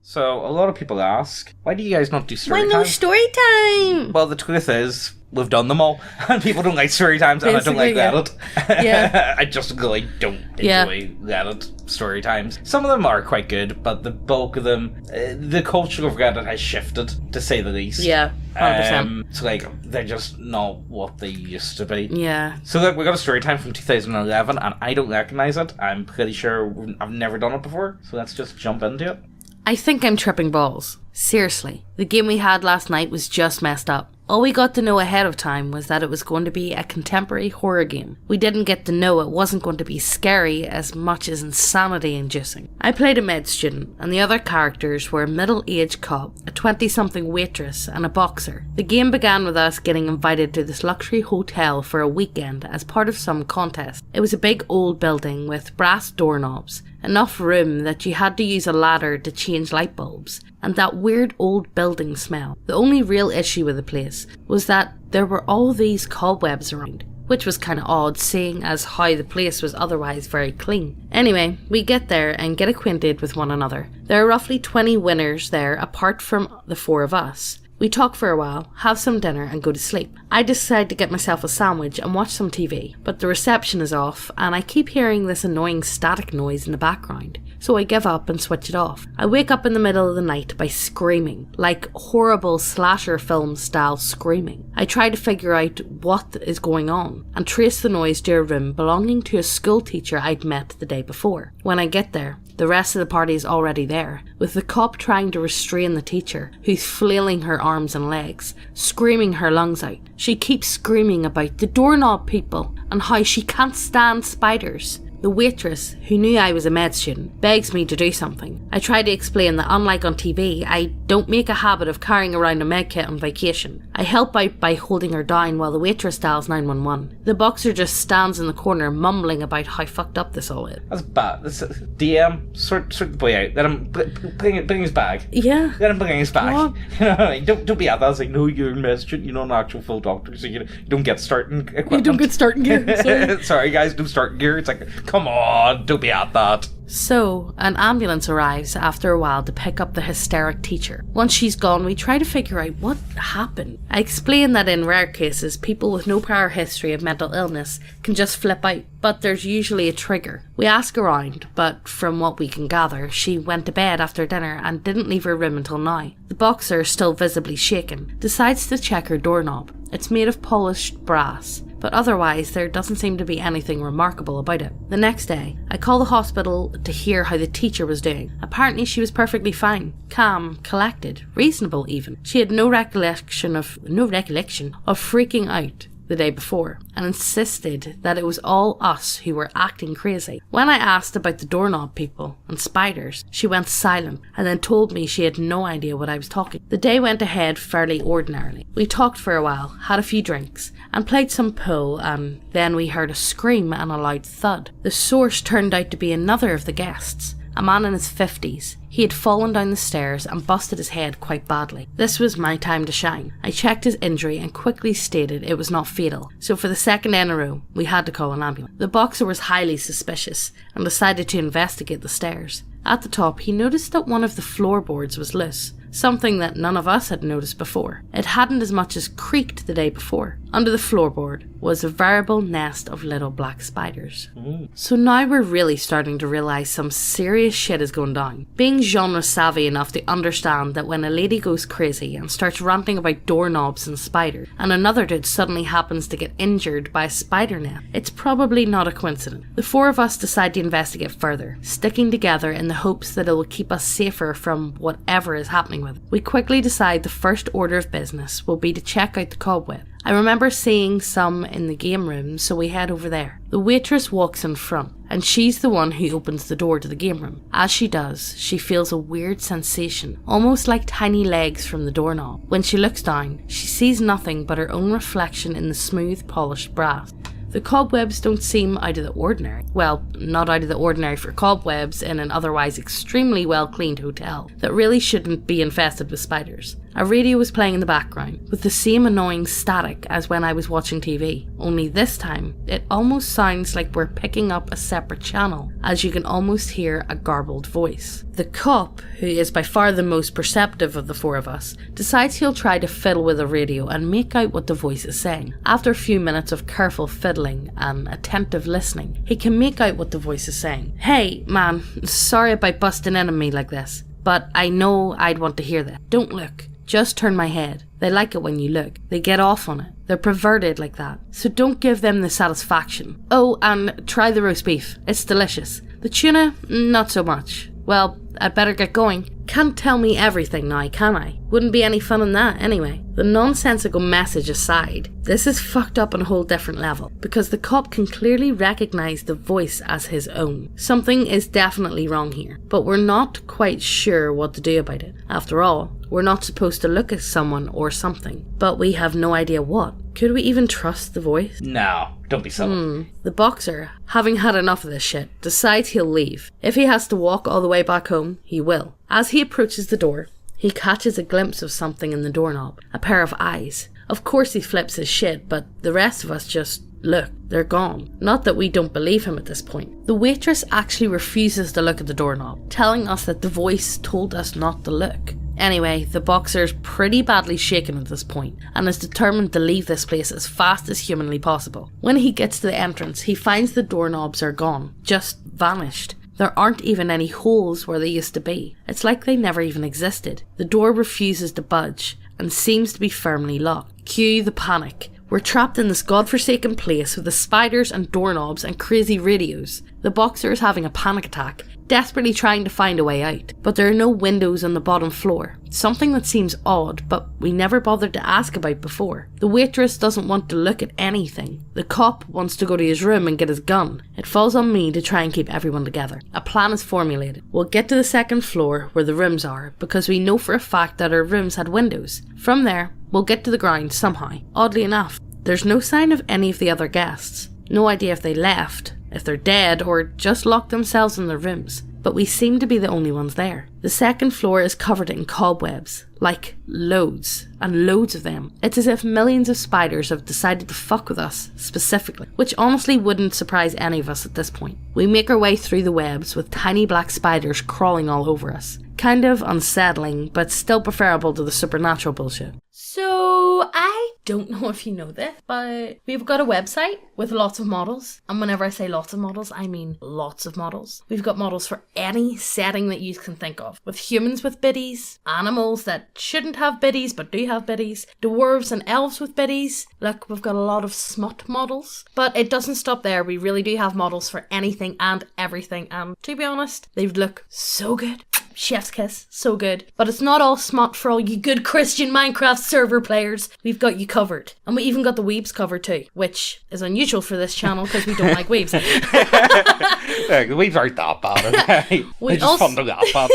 So, a lot of people ask, why do you guys not do story Why time? no story time? Well, the truth is, we've done them all, and people don't like story times, and I don't like Reddit. Yeah. I just really don't enjoy Reddit story times. Some of them are quite good, but the bulk of them, the culture of Reddit has shifted, to say the least. Yeah, 100%. So, like, they're just not what they used to be. Yeah. So, look, we got a story time from 2011, and I don't recognise it. I'm pretty sure I've never done it before, so let's just jump into it. I think I'm tripping balls. Seriously, the game we had last night was just messed up. All we got to know ahead of time was that it was going to be a contemporary horror game. We didn't get to know it wasn't going to be scary as much as insanity-inducing. I played a med student, and the other characters were a middle-aged cop, a 20-something waitress, and a boxer. The game began with us getting invited to this luxury hotel for a weekend as part of some contest. It was a big old building with brass doorknobs, enough room that you had to use a ladder to change light bulbs, and that weird old building smell. The only real issue with the place was that there were all these cobwebs around, which was kind of odd seeing as how the place was otherwise very clean. Anyway, we get there and get acquainted with one another. There are roughly 20 winners there apart from the 4 of us. We talk for a while, have some dinner and go to sleep. I decide to get myself a sandwich and watch some TV, but the reception is off and I keep hearing this annoying static noise in the background, so I give up and switch it off. I wake up in the middle of the night by screaming, like horrible slasher film style screaming. I try to figure out what is going on and trace the noise to a room belonging to a school teacher I'd met the day before. When I get there, the rest of the party is already there, with the cop trying to restrain the teacher, who's flailing her arms and legs, screaming her lungs out. She keeps screaming about the doorknob people and how she can't stand spiders. The waitress, who knew I was a med student, begs me to do something. I try to explain that unlike on TV, I don't make a habit of carrying around a med kit on vacation. I help out by holding her down while the waitress dials 911. The boxer just stands in the corner mumbling about how fucked up this all is. That's bad. This DM, sort the boy out. Let him bring his bag. Yeah. Let him bring his bag. What? You know, don't be at that. It's like, no, you're a med student. You're not an actual full doctor, so you don't get starting equipment. You don't get starting gear. Sorry. Sorry, guys, don't start gear. It's like, come on, don't be at that. So, an ambulance arrives after a while to pick up the hysteric teacher. Once she's gone, we try to figure out what happened. I explain that in rare cases, people with no prior history of mental illness can just flip out, but there's usually a trigger. We ask around, but from what we can gather, she went to bed after dinner and didn't leave her room until now. The boxer, still visibly shaken, decides to check her doorknob. It's made of polished brass, but otherwise there doesn't seem to be anything remarkable about it. The next day, I call the hospital to hear how the teacher was doing. Apparently she was perfectly fine, calm, collected, reasonable even. She had no recollection of freaking out the day before, and insisted that it was all us who were acting crazy. When I asked about the doorknob people and spiders, she went silent and then told me she had no idea what I was talking. The day went ahead fairly ordinarily. We talked for a while, had a few drinks, and played some pool, and then we heard a scream and a loud thud. The source turned out to be another of the guests, a man in his 50s. He had fallen down the stairs and busted his head quite badly. This was my time to shine. I checked his injury and quickly stated it was not fatal, so for the second day in a row, we had to call an ambulance. The boxer was highly suspicious and decided to investigate the stairs. At the top, he noticed that one of the floorboards was loose, something that none of us had noticed before. It hadn't as much as creaked the day before. Under the floorboard was a veritable nest of little black spiders. So now we're really starting to realise some serious shit is going down. Being genre savvy enough to understand that when a lady goes crazy and starts ranting about doorknobs and spiders, and another dude suddenly happens to get injured by a spider net, it's probably not a coincidence. The 4 of us decide to investigate further, sticking together in the hopes that it will keep us safer from whatever is happening with it. We quickly decide the first order of business will be to check out the cobweb. I remember seeing some in the game room, so we head over there. The waitress walks in front, and she's the one who opens the door to the game room. As she does, she feels a weird sensation, almost like tiny legs from the doorknob. When she looks down, she sees nothing but her own reflection in the smooth, polished brass. The cobwebs don't seem out of the ordinary. Well, not out of the ordinary for cobwebs in an otherwise extremely well-cleaned hotel that really shouldn't be infested with spiders. A radio was playing in the background, with the same annoying static as when I was watching TV. Only this time, it almost sounds like we're picking up a separate channel, as you can almost hear a garbled voice. The cop, who is by far the most perceptive of the four of us, decides he'll try to fiddle with the radio and make out what the voice is saying. After a few minutes of careful fiddling and attentive listening, he can make out what the voice is saying. "Hey, man, sorry about busting in on me like this, but I know I'd want to hear that. Don't look. Just turn my head. They like it when you look. They get off on it. They're perverted like that. So don't give them the satisfaction. Oh, and try the roast beef. It's delicious. The tuna, not so much. Well, I'd better get going. Can't tell me everything now, can I? Wouldn't be any fun in that, anyway." The nonsensical message aside, this is fucked up on a whole different level, because the cop can clearly recognise the voice as his own. Something is definitely wrong here, but we're not quite sure what to do about it. After all, we're not supposed to look at someone or something, but we have no idea what. Could we even trust the voice? No, don't be silly. The boxer, having had enough of this shit, decides he'll leave. If he has to walk all the way back home, he will. As he approaches the door, he catches a glimpse of something in the doorknob, a pair of eyes. Of course he flips his shit, but the rest of us just look. They're gone. Not that we don't believe him at this point. The waitress actually refuses to look at the doorknob, telling us that the voice told us not to look. Anyway, the boxer's pretty badly shaken at this point and is determined to leave this place as fast as humanly possible. When he gets to the entrance, he finds the doorknobs are gone, just vanished. There aren't even any holes where they used to be. It's like they never even existed. The door refuses to budge and seems to be firmly locked. Cue the panic. We're trapped in this godforsaken place with the spiders and doorknobs and crazy radios. The boxer is having a panic attack, desperately trying to find a way out. But there are no windows on the bottom floor. Something that seems odd, but we never bothered to ask about before. The waitress doesn't want to look at anything. The cop wants to go to his room and get his gun. It falls on me to try and keep everyone together. A plan is formulated. We'll get to the second floor where the rooms are, because we know for a fact that our rooms had windows. From there, we'll get to the ground somehow. Oddly enough, there's no sign of any of the other guests. No idea if they left, if they're dead, or just locked themselves in their rooms. But we seem to be the only ones there. The second floor is covered in cobwebs, like loads and loads of them. It's as if millions of spiders have decided to fuck with us specifically, which honestly wouldn't surprise any of us at this point. We make our way through the webs with tiny black spiders crawling all over us. Kind of unsettling, but still preferable to the supernatural bullshit. So, I don't know if you know this, but we've got a website with lots of models. And whenever I say lots of models, I mean lots of models. We've got models for any setting that you can think of. With humans with biddies, animals that shouldn't have biddies but do have biddies, dwarves and elves with biddies. Look, we've got a lot of smut models. But it doesn't stop there. We really do have models for anything and everything. And to be honest, they look so good. Chef's kiss, so good. But it's not all smut for all you good Christian Minecraft server players. We've got you covered. And we even got the weebs covered too, which is unusual for this channel because we don't like weebs. The weebs aren't that bad, okay? They're just fun to laugh at.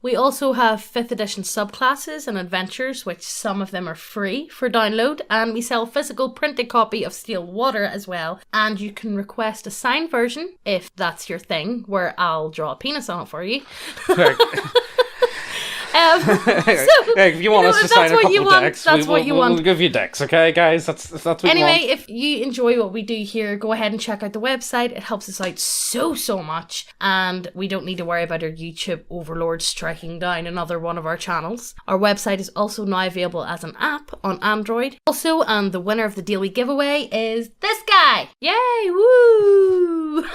We also have 5th edition subclasses and adventures, which some of them are free for download, and we sell a physical printed copy of Steel Water as well, and you can request a signed version if that's your thing, where I'll draw a penis on it for you. If you want us to sign a couple of decks, we'll give you decks, okay, guys? That's what anyway, you want. If you enjoy what we do here, go ahead and check out the website. It helps us out so much, and we don't need to worry about our YouTube overlord striking down another one of our channels. Our website is also now available as an app on Android. Also, and the winner of the daily giveaway is this guy! Yay! Woo!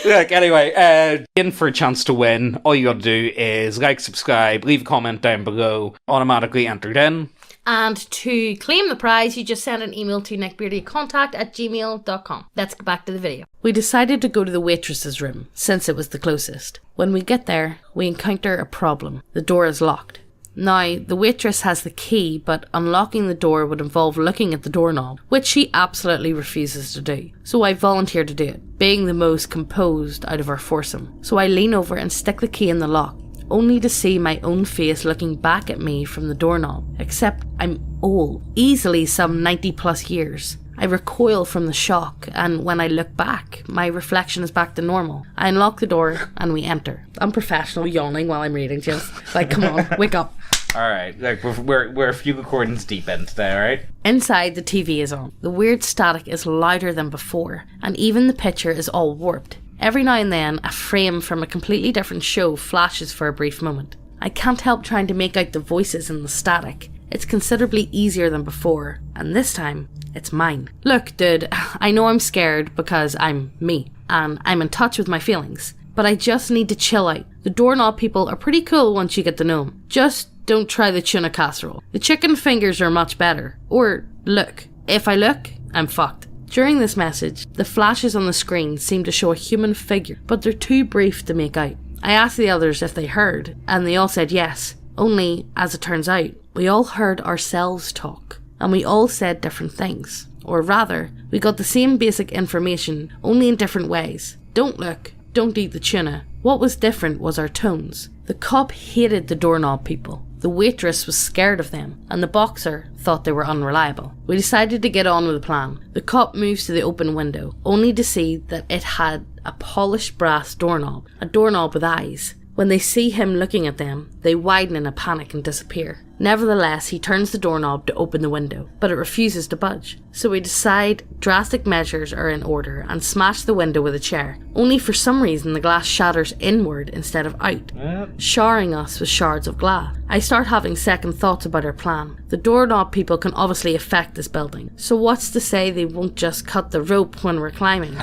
Look, anyway, in for a chance to win, all you gotta do is like, subscribe, leave a comment down below, automatically entered in. And to claim the prize, you just send an email to neckbeardiacontact@gmail.com. Let's get back to the video. We decided to go to the waitress's room, since it was the closest. When we get there, we encounter a problem. The door is locked. Now, the waitress has the key, but unlocking the door would involve looking at the doorknob, which she absolutely refuses to do. So I volunteer to do it, being the most composed out of our foursome. So I lean over and stick the key in the lock. only to see my own face looking back at me from the doorknob. Except I'm old, easily some 90 plus years. I recoil from the shock, and when I look back, my reflection is back to normal. I unlock the door and we enter. I'm professional, yawning while I'm reading, just like, come on, wake up. Alright, like we're a few recordings deep in today, alright? Inside, the TV is on. The weird static is louder than before, and even the picture is all warped. Every now and then, a frame from a completely different show flashes for a brief moment. I can't help trying to make out the voices in the static. It's considerably easier than before, and this time, it's mine. Look, dude, I know I'm scared because I'm me, and I'm in touch with my feelings, but I just need to chill out. The doorknob people are pretty cool once you get to know them. Just don't try the tuna casserole. The chicken fingers are much better. Or, look. If I look, I'm fucked. During this message, the flashes on the screen seem to show a human figure, but they're too brief to make out. I asked the others if they heard, and they all said yes. Only, as it turns out, we all heard ourselves talk, and we all said different things. Or rather, we got the same basic information, only in different ways. Don't look, don't eat the tuna. What was different was our tones. The cop hated the doorknob people. The waitress was scared of them, and the boxer thought they were unreliable. We decided to get on with the plan. The cop moves to the open window, only to see that it had a polished brass doorknob, a doorknob with eyes. When they see him looking at them, they widen in a panic and disappear. Nevertheless, he turns the doorknob to open the window, but it refuses to budge. So we decide drastic measures are in order and smash the window with a chair. Only for some reason the glass shatters inward instead of out, showering us with shards of glass. I start having second thoughts about our plan. The doorknob people can obviously affect this building, so what's to say they won't just cut the rope when we're climbing?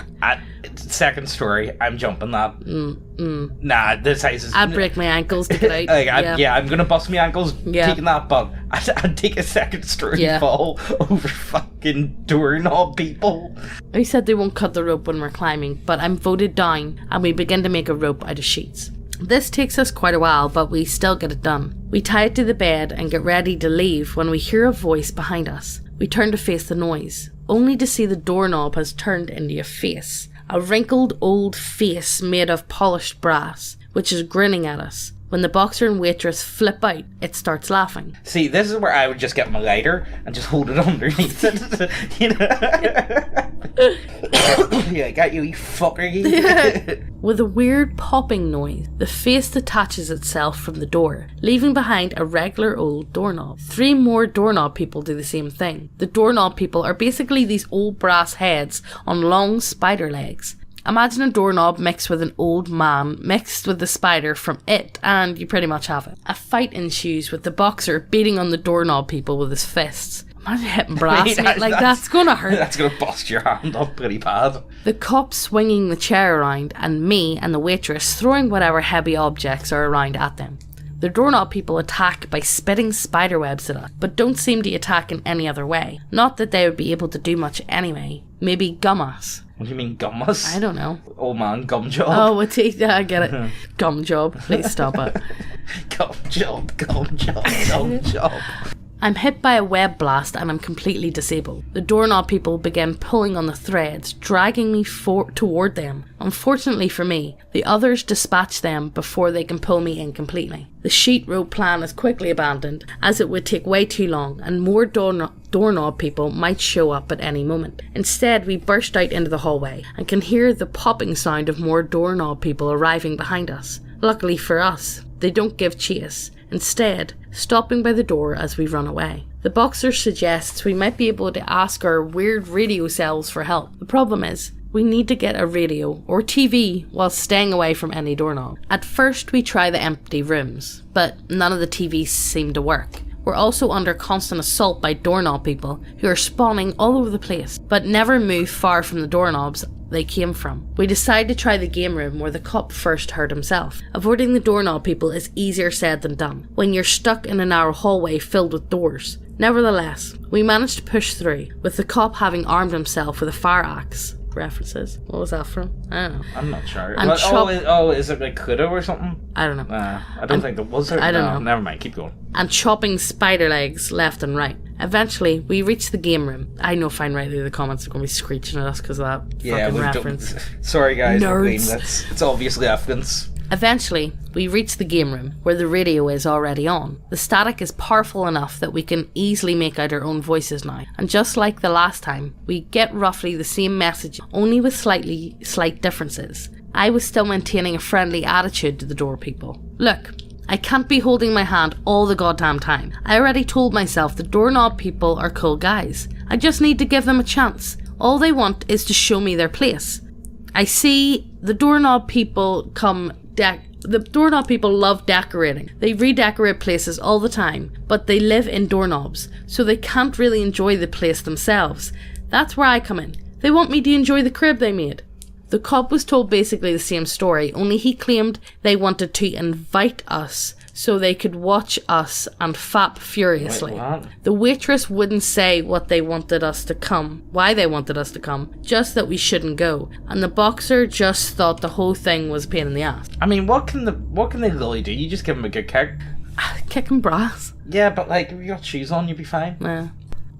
Second story, I'm jumping that. Nah, this house is... I'd break my ankles to get out. I'm gonna bust my ankles taking that, but I'd take a second story fall over fucking doorknob people. I said they won't cut the rope when we're climbing, but I'm voted down and we begin to make a rope out of sheets. This takes us quite a while, but we still get it done. We tie it to the bed and get ready to leave when we hear a voice behind us. We turn to face the noise, only to see the doorknob has turned into a face. A wrinkled old face made of polished brass, which is grinning at us. When the boxer and waitress flip out, it starts laughing. See, this is where I would just get my lighter and just hold it underneath it. You know? Yeah, I got you fucker. With a weird popping noise, the face detaches itself from the door, leaving behind a regular old doorknob. 3 more doorknob people do the same thing. The doorknob people are basically these old brass heads on long spider legs. Imagine a doorknob mixed with an old man, mixed with the spider from It, and you pretty much have it. A fight ensues with the boxer beating on the doorknob people with his fists. Imagine hitting brass, mate, like that's gonna hurt. That's gonna bust your hand up pretty bad. The cop swinging the chair around, and me and the waitress throwing whatever heavy objects are around at them. The doorknob people attack by spitting spiderwebs at us, but don't seem to attack in any other way. Not that they would be able to do much anyway. Maybe gum us. What do you mean, gum us? I don't know. Oh man, gum job. Oh, I get it. Gum job. Please stop it. Gum job, gum job, gum job. I'm hit by a web blast and I'm completely disabled. The doorknob people begin pulling on the threads, dragging me toward them. Unfortunately for me, the others dispatch them before they can pull me in completely. The sheet rope plan is quickly abandoned, as it would take way too long and more doorknob people might show up at any moment. Instead, we burst out into the hallway and can hear the popping sound of more doorknob people arriving behind us. Luckily for us, they don't give chase, instead stopping by the door as we run away. The boxer suggests we might be able to ask our weird radio selves for help. The problem is, we need to get a radio or TV while staying away from any doorknob. At first we try the empty rooms, but none of the TVs seem to work. We're also under constant assault by doorknob people who are spawning all over the place, but never move far from the doorknobs they came from. We decide to try the game room where the cop first hurt himself. Avoiding the doorknob people is easier said than done when you're stuck in a narrow hallway filled with doors. Nevertheless, we managed to push through, with the cop having armed himself with a fire axe. References. What was that from? I don't know. I'm not sure. And Is it like Kudo or something? I don't know. I don't think there was. I don't know. Never mind. Keep going. And chopping spider legs left and right. Eventually, we reach the game room. I know fine rightly the comments are going to be screeching at us because of that fucking reference. Sorry guys. Nerds. It's obviously evidence. Eventually, we reach the game room, where the radio is already on. The static is powerful enough that we can easily make out our own voices now, and just like the last time, we get roughly the same message, only with slight differences. I was still maintaining a friendly attitude to the door people. Look, I can't be holding my hand all the goddamn time. I already told myself the doorknob people are cool guys. I just need to give them a chance. All they want is to show me their place. I see the doorknob people the doorknob people love decorating. They redecorate places all the time, but they live in doorknobs, so they can't really enjoy the place themselves. That's where I come in. They want me to enjoy the crib they made. The cop was told basically the same story, only he claimed they wanted to invite us so they could watch us and fap furiously. Wait, the waitress wouldn't say why they wanted us to come, just that we shouldn't go. And the boxer just thought the whole thing was a pain in the ass. I mean, what can they really do? You just give them a good kick. Kick and brass. Yeah, but like, if you got shoes on, you'd be fine. Yeah.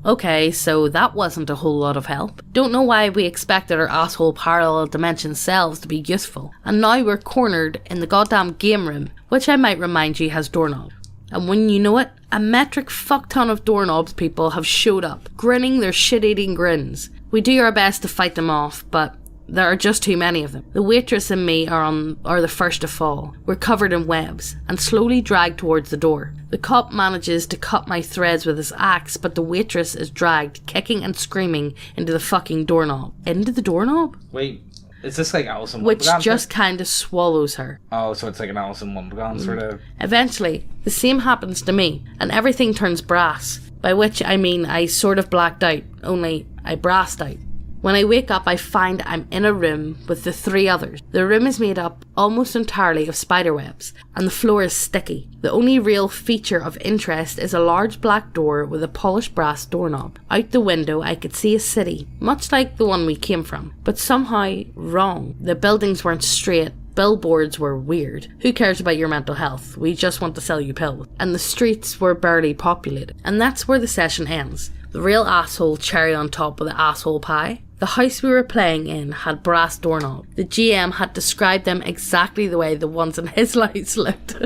Okay, so that wasn't a whole lot of help. Don't know why we expected our asshole parallel dimension selves to be useful. And now we're cornered in the goddamn game room, which I might remind you has doorknobs. And when you know it, a metric fuck ton of doorknobs people have showed up, grinning their shit-eating grins. We do our best to fight them off, but there are just too many of them. The waitress and me are the first to fall. We're covered in webs and slowly dragged towards the door. The cop manages to cut my threads with his axe, but the waitress is dragged, kicking and screaming, into the fucking doorknob. Into the doorknob? Wait, is this like Alice in Which Wonderland? just kind of swallows her. Oh, so it's like an Alice in Wonderland sort of... Eventually, the same happens to me, and everything turns brass. By which I mean I sort of blacked out, only I brassed out. When I wake up, I find I'm in a room with the 3 others. The room is made up almost entirely of spiderwebs, and the floor is sticky. The only real feature of interest is a large black door with a polished brass doorknob. Out the window, I could see a city, much like the one we came from, but somehow wrong. The buildings weren't straight. Billboards were weird. Who cares about your mental health? We just want to sell you pills. And the streets were barely populated. And that's where the session ends. The real asshole cherry on top of the asshole pie. The house we were playing in had brass doorknobs. The GM had described them exactly the way the ones in his lights looked.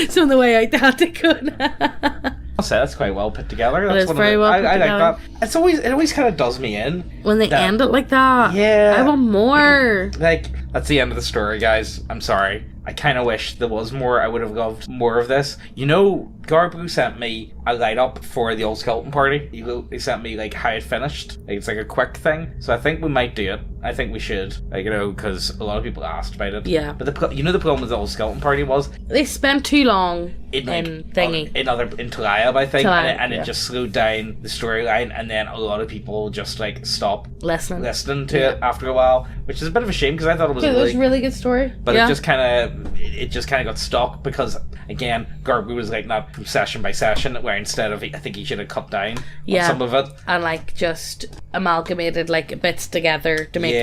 So the way I thought they could. I'll say that's quite well put together. That's It is very well put I together. like that. It always kind of does me in. When they end it like that. Yeah. I want more. Like, that's the end of the story, guys. I'm sorry. I kind of wish there was more. I would have loved more of this. You know, Garbu sent me a light-up for the old skeleton party. He sent me, like, how it finished. Like, it's like a quick thing. So I think we might do it. I think we should. Like, you know, because a lot of people asked about it. Yeah. But the problem with the old skeleton party was... They spent too long in thingy. In Taliab, I think. Taliab, and it yeah. just slowed down the storyline. And then a lot of people just, like, stopped listening to it after a while. Which is a bit of a shame, because I thought it was It was a really good story. But it just kind of got stuck because, again, Garbu was like not from session by session, where instead of, I think he should have cut down on some of it. And like just amalgamated like bits together to make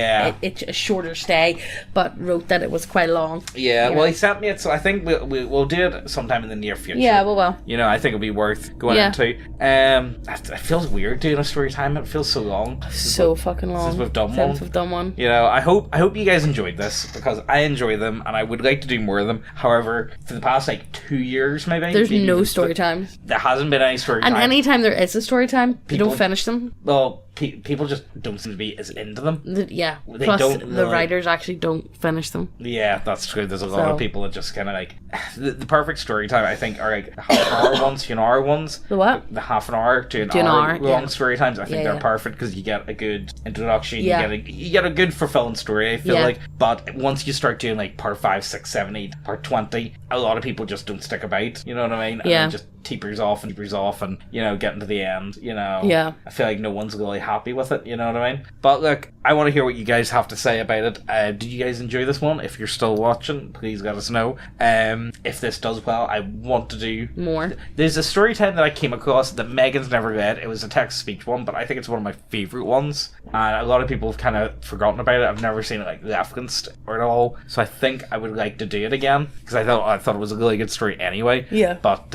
it a shorter stay, but wrote that it was quite long. Yeah, well, he sent me it, so I think we'll do it sometime in the near future. Yeah, we will. You know, I think it'll be worth going into. It feels weird doing a story time. It feels so long. So fucking long. Since we've done one. You know, I hope you guys enjoyed this, because I enjoy them and I would like to do more of them. However, for the past like 2 years, maybe no story times. There hasn't been any story time. And anytime there is a story time, you don't finish them. Well, people just don't seem to be as into them. Plus, the writers actually don't finish them. Yeah, that's true. There's a lot of people that just kind of like... The perfect story time, I think, are like half-hour ones to an hour ones. The what? The half an hour to an hour long story times. I think they're perfect, because you get a good introduction. You get a good fulfilling story, I feel like. But once you start doing like part 5, 6, 7, 8, part 20, a lot of people just don't stick about. You know what I mean? And it just teepers off and, you know, getting to the end, you know. Yeah. I feel like no one's really happy with it, you know what I mean? But look, I want to hear what you guys have to say about it. Did you guys enjoy this one? If you're still watching, please let us know. If this does well, I want to do more. There's a story time that I came across that Megan's never read. It was a text-to-speech one, but I think it's one of my favourite ones. And a lot of people have kind of forgotten about it. I've never seen it like referenced or at all. So I think I would like to do it again, because I thought it was a really good story anyway. Yeah. But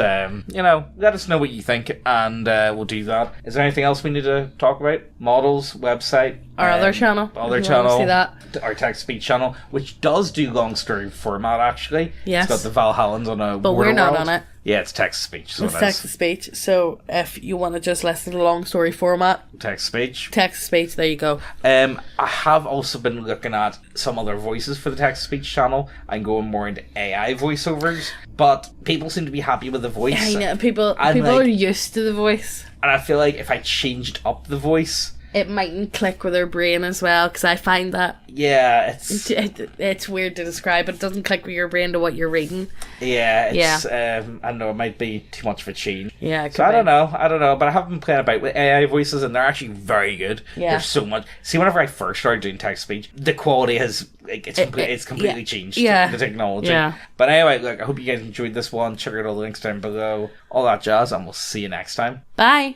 you know, let us know what you think, and we'll do that. Is there anything else we need to talk about? Models, website, Our other channel. Other if you wanna channel. See that? Our text-to-speech channel, which does do long story format, actually. Yes. It's got the Valhallans on a But we're not on it. Yeah, it's text-to-speech. So It's text to speech. So if you want to just listen to the long story format, Text-to-speech. text to speech, there you go. I have also been looking at some other voices for the text-to-speech channel and going more into AI voiceovers, but people seem to be happy with the voice. I know people I'm are like- used to the voice. And I feel like if I changed up the voice, It mightn't click with their brain as well, because I find that yeah, it's it's weird to describe, but it doesn't click with your brain to what you're reading. I don't know, it might be too much of a change. Yeah, it So could I be. don't know, but I have been playing about with AI voices, and they're actually very good. Yeah. There's so much. See, whenever I first started doing text speech, the quality has it's completely changed. Yeah. The technology. Yeah. But anyway, look, I hope you guys enjoyed this one. Check out all the links down below, all that jazz, and we'll see you next time. Bye.